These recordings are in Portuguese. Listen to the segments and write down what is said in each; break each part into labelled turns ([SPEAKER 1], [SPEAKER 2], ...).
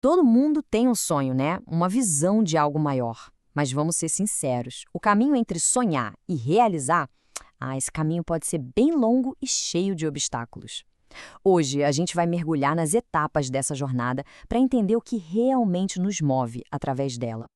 [SPEAKER 1] Todo mundo tem um sonho, né? Uma visão de algo maior. Mas vamos ser sinceros, o caminho entre sonhar e realizar, esse caminho pode ser bem longo e cheio de obstáculos. Hoje, a gente vai mergulhar nas etapas dessa jornada para entender o que realmente nos move através dela.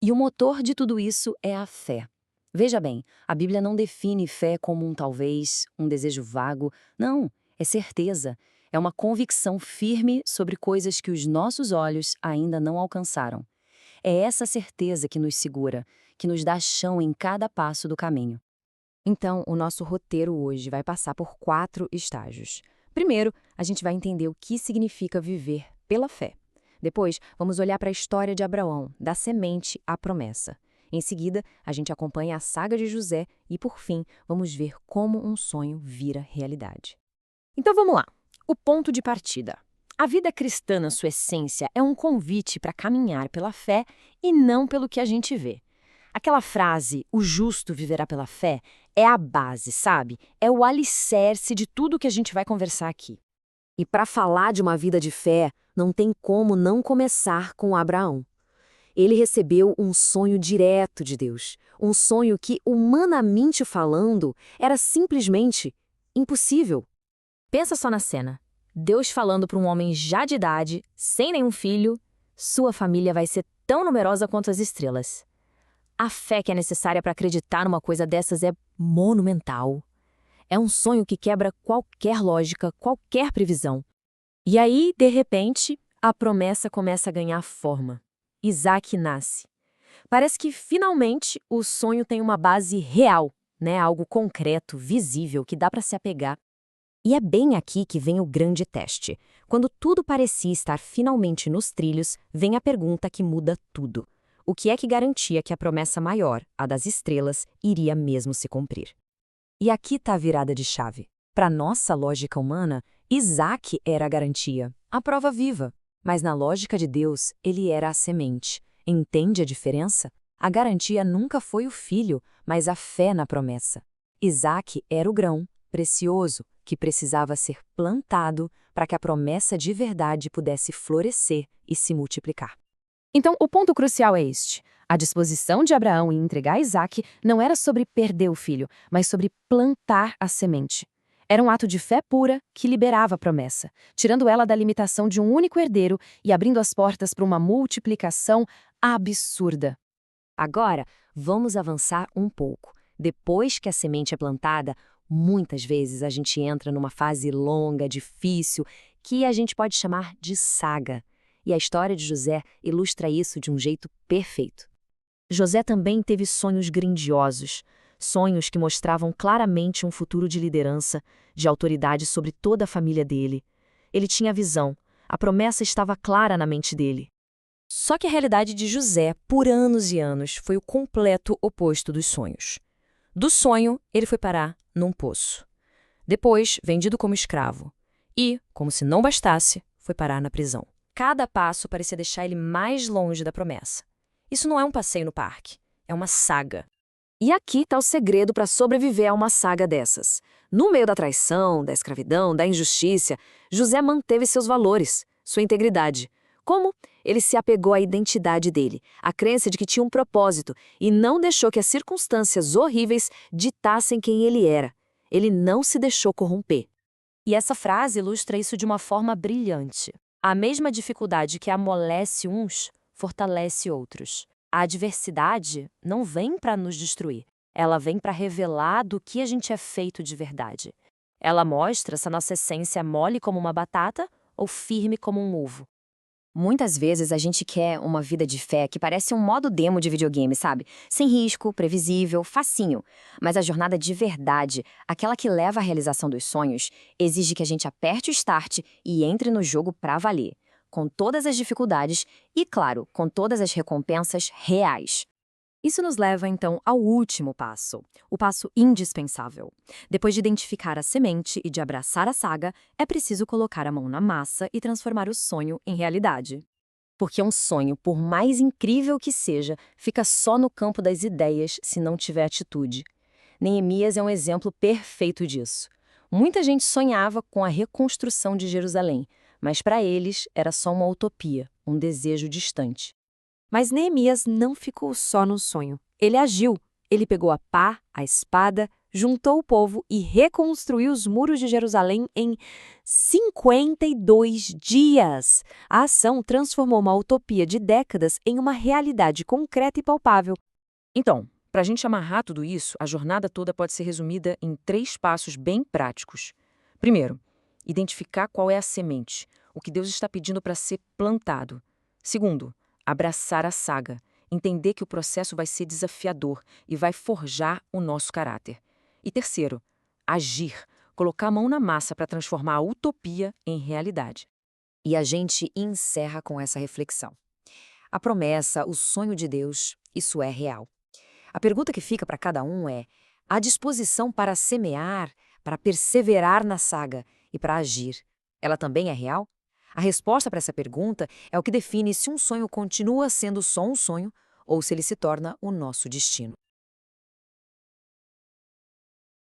[SPEAKER 1] E o motor de tudo isso é a fé. Veja bem, a Bíblia não define fé como um talvez, um desejo vago. Não, é certeza. É uma convicção firme sobre coisas que os nossos olhos ainda não alcançaram. É essa certeza que nos segura, que nos dá chão em cada passo do caminho. Então, o nosso roteiro hoje vai passar por 4 estágios. Primeiro, a gente vai entender o que significa viver pela fé. Depois, vamos olhar para a história de Abraão, da semente à promessa. Em seguida, a gente acompanha a saga de José e, por fim, vamos ver como um sonho vira realidade. Então vamos lá. O ponto de partida. A vida cristã, na sua essência, é um convite para caminhar pela fé e não pelo que a gente vê. Aquela frase, o justo viverá pela fé, é a base, sabe? É o alicerce de tudo que a gente vai conversar aqui. E para falar de uma vida de fé, não tem como não começar com Abraão. Ele recebeu um sonho direto de Deus, um sonho que, humanamente falando, era simplesmente impossível. Pensa só na cena. Deus falando para um homem já de idade, sem nenhum filho, sua família vai ser tão numerosa quanto as estrelas. A fé que é necessária para acreditar numa coisa dessas é monumental. É um sonho que quebra qualquer lógica, qualquer previsão. E aí, de repente, a promessa começa a ganhar forma. Isaac nasce. Parece que, finalmente, o sonho tem uma base real, né? Algo concreto, visível, que dá para se apegar. E é bem aqui que vem o grande teste. Quando tudo parecia estar finalmente nos trilhos, vem a pergunta que muda tudo. O que é que garantia que a promessa maior, a das estrelas, iria mesmo se cumprir? E aqui está a virada de chave. Para nossa lógica humana, Isaac era a garantia, a prova viva. Mas na lógica de Deus, ele era a semente. Entende a diferença? A garantia nunca foi o filho, mas a fé na promessa. Isaac era o grão, precioso, que precisava ser plantado para que a promessa de verdade pudesse florescer e se multiplicar. Então, o ponto crucial é este. A disposição de Abraão em entregar Isaac não era sobre perder o filho, mas sobre plantar a semente. Era um ato de fé pura que liberava a promessa, tirando ela da limitação de um único herdeiro e abrindo as portas para uma multiplicação absurda. Agora, vamos avançar um pouco. Depois que a semente é plantada, muitas vezes a gente entra numa fase longa, difícil, que a gente pode chamar de saga. E a história de José ilustra isso de um jeito perfeito. José também teve sonhos grandiosos, sonhos que mostravam claramente um futuro de liderança, de autoridade sobre toda a família dele. Ele tinha visão, a promessa estava clara na mente dele. Só que a realidade de José, por anos e anos, foi o completo oposto dos sonhos. Do sonho, ele foi parar num poço. Depois, vendido como escravo. E, como se não bastasse, foi parar na prisão. Cada passo parecia deixar ele mais longe da promessa. Isso não é um passeio no parque, é uma saga. E aqui está o segredo para sobreviver a uma saga dessas. No meio da traição, da escravidão, da injustiça, José manteve seus valores, sua integridade. Como? Ele se apegou à identidade dele, à crença de que tinha um propósito, e não deixou que as circunstâncias horríveis ditassem quem ele era. Ele não se deixou corromper. E essa frase ilustra isso de uma forma brilhante. A mesma dificuldade que amolece uns, fortalece outros. A adversidade não vem para nos destruir. Ela vem para revelar do que a gente é feito de verdade. Ela mostra se a nossa essência é mole como uma batata ou firme como um ovo. Muitas vezes a gente quer uma vida de fé que parece um modo demo de videogame, sabe? Sem risco, previsível, facinho. Mas a jornada de verdade, aquela que leva à realização dos sonhos, exige que a gente aperte o start e entre no jogo pra valer. Com todas as dificuldades e, claro, com todas as recompensas reais. Isso nos leva, então, ao último passo, o passo indispensável. Depois de identificar a semente e de abraçar a saga, é preciso colocar a mão na massa e transformar o sonho em realidade. Porque um sonho, por mais incrível que seja, fica só no campo das ideias se não tiver atitude. Neemias é um exemplo perfeito disso. Muita gente sonhava com a reconstrução de Jerusalém, mas para eles era só uma utopia, um desejo distante.
[SPEAKER 2] Mas Neemias não ficou só no sonho. Ele agiu. Ele pegou a pá, a espada, juntou o povo e reconstruiu os muros de Jerusalém em 52 dias. A ação transformou uma utopia de décadas em uma realidade concreta e palpável.
[SPEAKER 1] Então, para a gente amarrar tudo isso, a jornada toda pode ser resumida em 3 passos bem práticos. Primeiro, identificar qual é a semente, o que Deus está pedindo para ser plantado. Segundo, abraçar a saga, entender que o processo vai ser desafiador e vai forjar o nosso caráter. E terceiro, agir, colocar a mão na massa para transformar a utopia em realidade. E a gente encerra com essa reflexão. A promessa, o sonho de Deus, isso é real. A pergunta que fica para cada um é: a disposição para semear, para perseverar na saga e para agir, ela também é real? A resposta para essa pergunta é o que define se um sonho continua sendo só um sonho ou se ele se torna o nosso destino.